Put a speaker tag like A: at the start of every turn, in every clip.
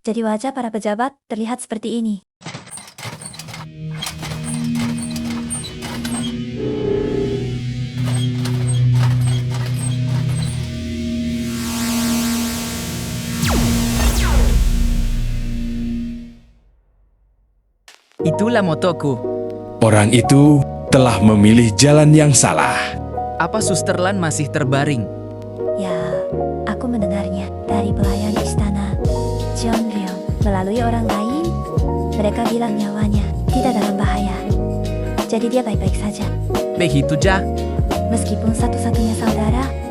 A: Jadi wajah para pejabat terlihat seperti ini.
B: Itulah motoku.
C: Orang itu telah memilih jalan yang salah.
B: Apa Suster Lan masih terbaring?
A: Ya, aku mendengarnya dari pelayan istana Jeon Ryong. Melalui orang lain, mereka bilang nyawanya tidak dalam bahaya. Jadi dia baik-baik saja.
B: Begitu ja.
A: Meskipun satu-satunya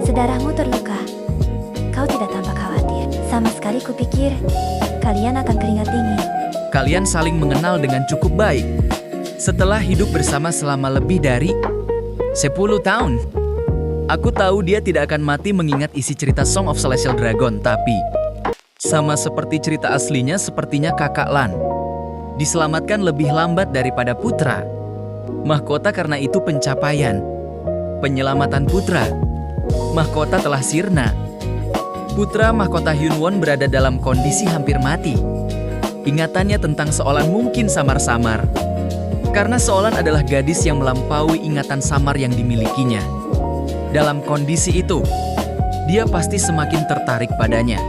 A: saudaramu terluka. Kau tidak tampak khawatir. Sama sekali kupikir kalian akan keringat dingin.
B: Kalian saling mengenal dengan cukup baik. Setelah hidup bersama selama lebih dari 10 tahun. Aku tahu dia tidak akan mati mengingat isi cerita Song of Celestial Dragon, tapi sama seperti cerita aslinya, sepertinya kakak Lan diselamatkan lebih lambat daripada putra. Mahkota karena itu pencapaian. Penyelamatan putra. Mahkota telah sirna. Putra mahkota Hyunwon berada dalam kondisi hampir mati. Ingatannya tentang Seolan mungkin samar-samar. Karena Seolan adalah gadis yang melampaui ingatan samar yang dimilikinya. Dalam kondisi itu, dia pasti semakin tertarik padanya.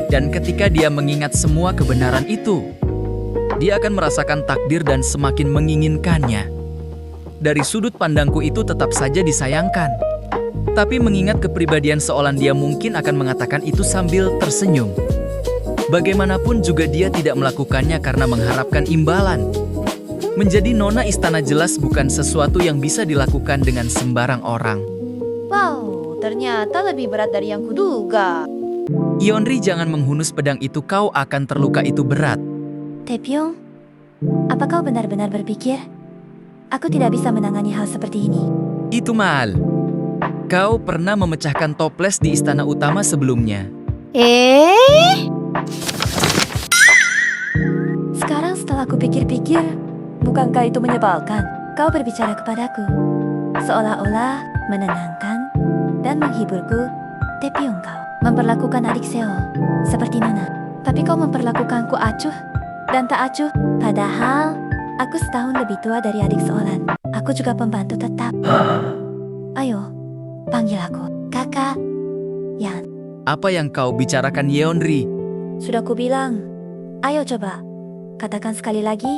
B: Dan ketika dia mengingat semua kebenaran itu, dia akan merasakan takdir dan semakin menginginkannya. Dari sudut pandangku itu tetap saja disayangkan. Tapi mengingat kepribadian Seolan, dia mungkin akan mengatakan itu sambil tersenyum. Bagaimanapun juga dia tidak melakukannya karena mengharapkan imbalan. Menjadi nona istana jelas bukan sesuatu yang bisa dilakukan dengan sembarang orang.
A: Wow, ternyata lebih berat dari yang kuduga.
B: Yeonri, jangan menghunus pedang itu, kau akan terluka, itu berat.
A: Taepyeong, apa kau benar-benar berpikir aku tidak bisa menangani hal seperti ini?
B: Itu Mal. Kau pernah memecahkan toples di istana utama sebelumnya.
A: Sekarang setelah aku pikir-pikir, bukankah itu menyebalkan? Kau berbicara kepadaku seolah-olah menenangkan dan menghiburku. Taepyeong, kau memperlakukan adik Seo seperti Nona. Tapi kau memperlakukanku acuh dan tak acuh. Padahal aku setahun lebih tua dari adik Seolan. Aku juga pembantu tetap. Ayo, panggil aku Kakak Yan.
B: Apa yang kau bicarakan, Yeonri?
A: Sudah kubilang. Ayo coba, katakan sekali lagi.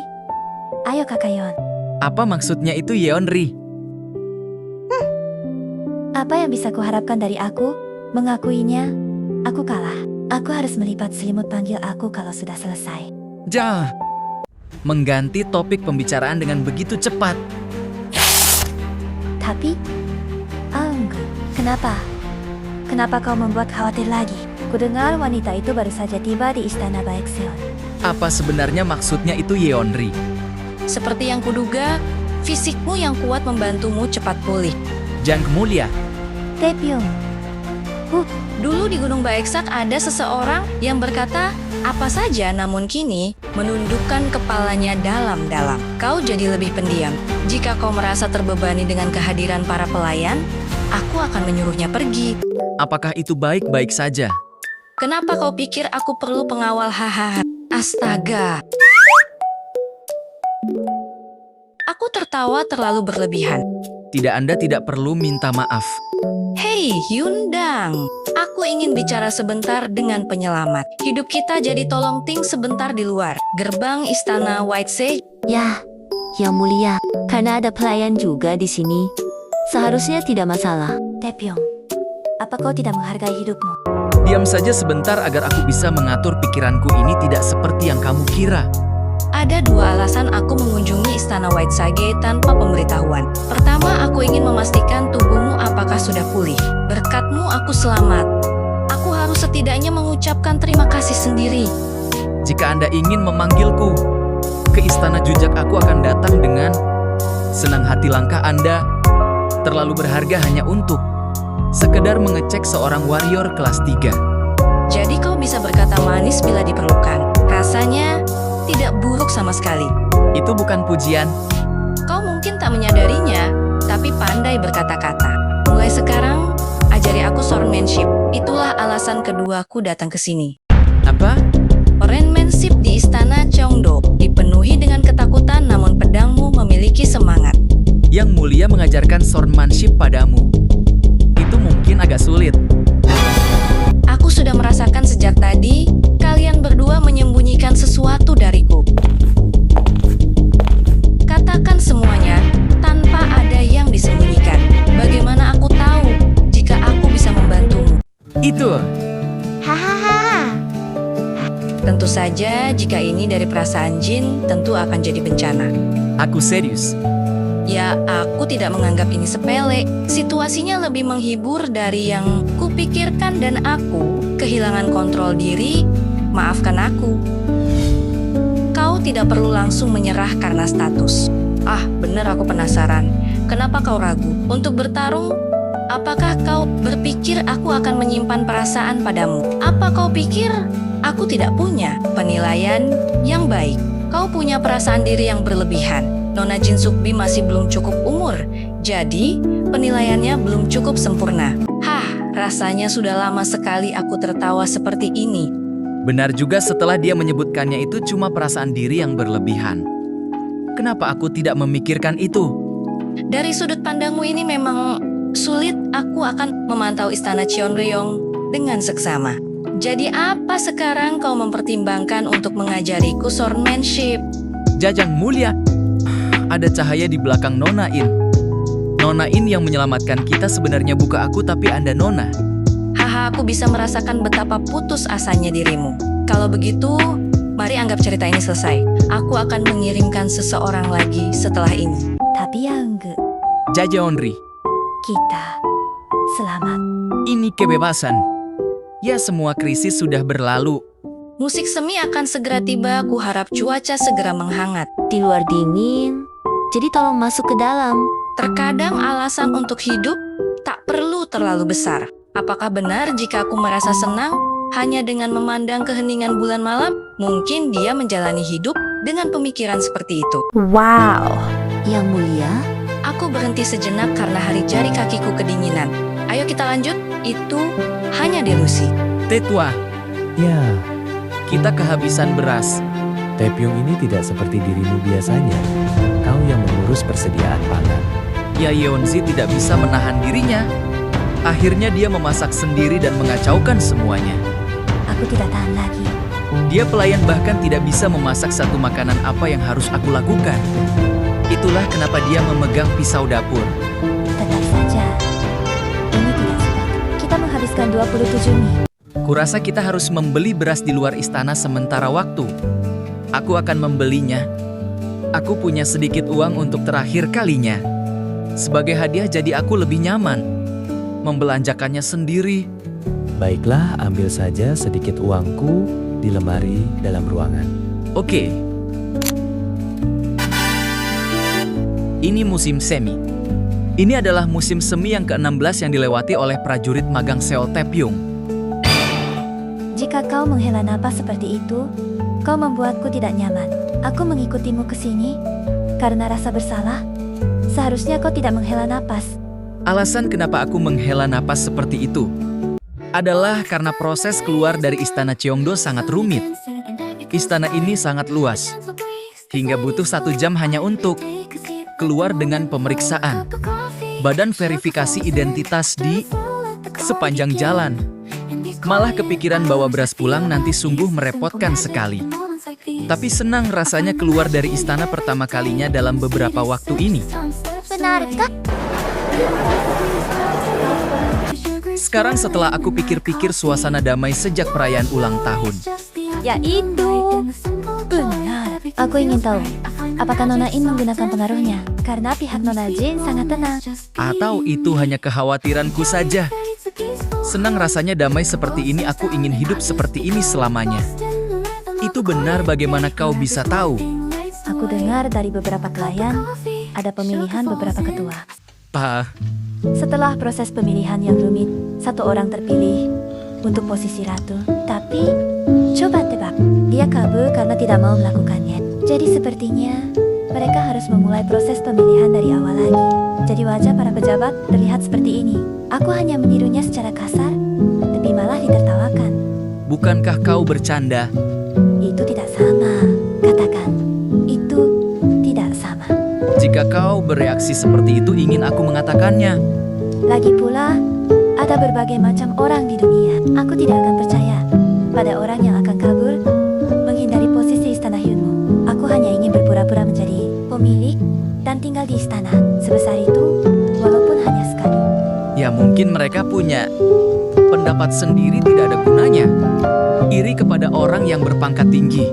A: Ayo Kakak Yeon.
B: Apa maksudnya itu, Yeonri?
A: Apa yang bisa kuharapkan dari aku? Mengakuinya, aku kalah. Aku harus melipat selimut, panggil aku kalau sudah selesai.
B: Ja. Mengganti topik pembicaraan dengan begitu cepat.
A: Tapi, enggak. Kenapa? Kenapa kau membuat khawatir lagi? Kudengar wanita itu baru saja tiba di istana Baekseon.
B: Apa sebenarnya maksudnya itu, Yeonri?
D: Seperti yang kuduga, fisikmu yang kuat membantumu cepat pulih.
B: Jang Mulia.
A: Taepyeong,
D: Dulu di Gunung Baeksak ada seseorang yang berkata apa saja, namun kini menundukkan kepalanya dalam-dalam. Kau jadi lebih pendiam. Jika kau merasa terbebani dengan kehadiran para pelayan, aku akan menyuruhnya pergi.
B: Apakah itu baik-baik saja?
D: Kenapa kau pikir aku perlu pengawal? Hahaha. Astaga. Aku tertawa terlalu berlebihan.
B: Anda tidak perlu minta maaf.
D: Hei, Yundang. Aku ingin bicara sebentar dengan penyelamat. Hidup kita jadi tolong ting sebentar di luar gerbang istana White Sage.
E: Ya, yang mulia, karena ada pelayan juga di sini. Seharusnya tidak masalah.
A: Taepyeong, apa kau tidak menghargai hidupmu?
B: Diam saja sebentar agar aku bisa mengatur pikiranku. Ini tidak seperti yang kamu kira.
D: Ada dua alasan aku mengunjungi istana White Sage tanpa pemberitahuan. Pertama, aku ingin memastikan tubuhmu apakah sudah pulih. Berkatmu aku selamat. Aku harus setidaknya mengucapkan terima kasih sendiri.
B: Jika Anda ingin memanggilku ke istana jujak, aku akan datang dengan senang hati. Langkah Anda terlalu berharga hanya untuk sekedar mengecek seorang warrior kelas 3.
D: Jadi kau bisa berkata manis bila diperlukan. Rasanya tidak buruk sama sekali.
B: Itu bukan pujian.
D: Kau mungkin tak menyadarinya, tapi pandai berkata-kata. Mulai sekarang, ajari aku swordmanship. Itulah alasan keduaku datang ke sini.
B: Apa?
D: Oren
B: mengajarkan swordmanship padamu. Itu mungkin agak sulit.
D: Aku sudah merasakan sejak tadi, kalian berdua menyembunyikan sesuatu dariku. Katakan semuanya, tanpa ada yang disembunyikan. Bagaimana aku tahu jika aku bisa membantumu?
B: Itu.
E: Hahaha.
D: Tentu saja, jika ini dari perasaan Jin, tentu akan jadi bencana.
B: Aku serius.
D: Ya, aku tidak menganggap ini sepele. Situasinya lebih menghibur dari yang kupikirkan dan aku kehilangan kontrol diri. Maafkan aku. Kau tidak perlu langsung menyerah karena status. Ah, bener aku penasaran. Kenapa kau ragu untuk bertarung? Apakah kau berpikir aku akan menyimpan perasaan padamu? Apa kau pikir aku tidak punya penilaian yang baik? Kau punya perasaan diri yang berlebihan. Nona Jin Sukbi masih belum cukup umur, jadi penilaiannya belum cukup sempurna. Hah, rasanya sudah lama sekali aku tertawa seperti ini.
B: Benar juga setelah dia menyebutkannya itu cuma perasaan diri yang berlebihan. Kenapa aku tidak memikirkan itu?
D: Dari sudut pandangmu ini memang sulit. Aku akan memantau istana Cheonryong dengan seksama. Jadi apa sekarang kau mempertimbangkan untuk mengajariku swordmanship?
B: Jajang mulia, ada cahaya di belakang Nona In. Nona In yang menyelamatkan kita sebenarnya bukan aku tapi Anda Nona.
D: Haha, aku bisa merasakan betapa putus asanya dirimu. Kalau begitu, mari anggap cerita ini selesai. Aku akan mengirimkan seseorang lagi setelah ini.
A: Tapi Angge,
B: Jajaonri,
A: kita selamat.
B: ini kebebasan. Ya, semua krisis sudah berlalu.
D: Musik semi akan segera tiba, ku harap cuaca segera menghangat.
E: Di luar dingin, jadi tolong masuk ke dalam.
D: Terkadang alasan untuk hidup tak perlu terlalu besar. Apakah benar jika aku merasa senang hanya dengan memandang keheningan bulan malam? Mungkin dia menjalani hidup dengan pemikiran seperti itu.
A: Wow.
E: Yang mulia,
D: Aku berhenti sejenak karena hari jari kakiku kedinginan. Ayo kita lanjut, itu hanya delusi.
B: Tetua,
F: Ya,
B: kita kehabisan beras.
F: Taepyeong ini tidak seperti dirimu biasanya. Kau yang mengurus persediaan pangan.
B: Ya, Yeonzi tidak bisa menahan dirinya. Akhirnya dia memasak sendiri dan mengacaukan semuanya.
A: Aku tidak tahan lagi.
B: Dia pelayan bahkan tidak bisa memasak satu makanan apa yang harus aku lakukan. Itulah kenapa dia memegang pisau dapur.
A: Tetap saja. Ini tidak seperti. Kita menghabiskan 27 mie.
B: Kurasa kita harus membeli beras di luar istana sementara waktu. Aku akan membelinya. Aku punya sedikit uang untuk terakhir kalinya. Sebagai hadiah jadi aku lebih nyaman. Membelanjakannya sendiri.
F: Baiklah, ambil saja sedikit uangku di lemari dalam ruangan.
B: Oke. Ini musim semi. Ini adalah musim semi yang ke-16 yang dilewati oleh prajurit magang Seol Taepyeong.
A: Jika kau menghela napas seperti itu, kau membuatku tidak nyaman. Aku mengikutimu ke sini karena rasa bersalah. Seharusnya kau tidak menghela napas.
B: Alasan kenapa aku menghela napas seperti itu adalah karena proses keluar dari istana Cheongdo sangat rumit. Istana ini sangat luas, hingga butuh 1 jam hanya untuk keluar dengan pemeriksaan, badan verifikasi identitas di sepanjang jalan. Malah kepikiran bawa beras pulang nanti sungguh merepotkan sekali. Tapi senang rasanya keluar dari istana pertama kalinya dalam beberapa waktu ini.
E: benarkah?
B: Sekarang setelah aku pikir-pikir suasana damai sejak perayaan ulang tahun.
A: Yaitu benar. Aku ingin tahu, apakah Nona In menggunakan pengaruhnya? Karena pihak Nona Jin sangat tenang.
B: Atau itu hanya kekhawatiranku saja. Senang rasanya damai seperti ini, aku ingin hidup seperti ini selamanya. Itu benar, bagaimana kau bisa tahu?
A: Aku dengar dari beberapa klien, ada pemilihan beberapa ketua.
B: Pa,
A: Setelah proses pemilihan yang rumit, 1 orang terpilih untuk posisi ratu. Tapi, coba tebak, dia kabur karena tidak mau melakukannya. Jadi sepertinya, mereka harus memulai proses pemilihan dari awal lagi. Jadi wajah para pejabat terlihat seperti ini. Aku hanya menirunya secara kasar, tapi malah ditertawakan.
B: bukankah kau bercanda?
A: Itu tidak sama. Katakan, itu tidak sama.
B: Jika Jika kau bereaksi seperti itu, ingin aku mengatakannya.
A: Lagi pula, ada berbagai macam orang di dunia. Aku tidak akan percaya pada orang yang akan kabur menghindari posisi istana Hyunmu. Aku hanya ingin berpura-pura menjadi pemilik dan tinggal di istana sebesar itu, walaupun hanya sekali.
B: Ya mungkin mereka punya pendapat sendiri, tidak ada gunanya. Iri kepada orang yang berpangkat tinggi.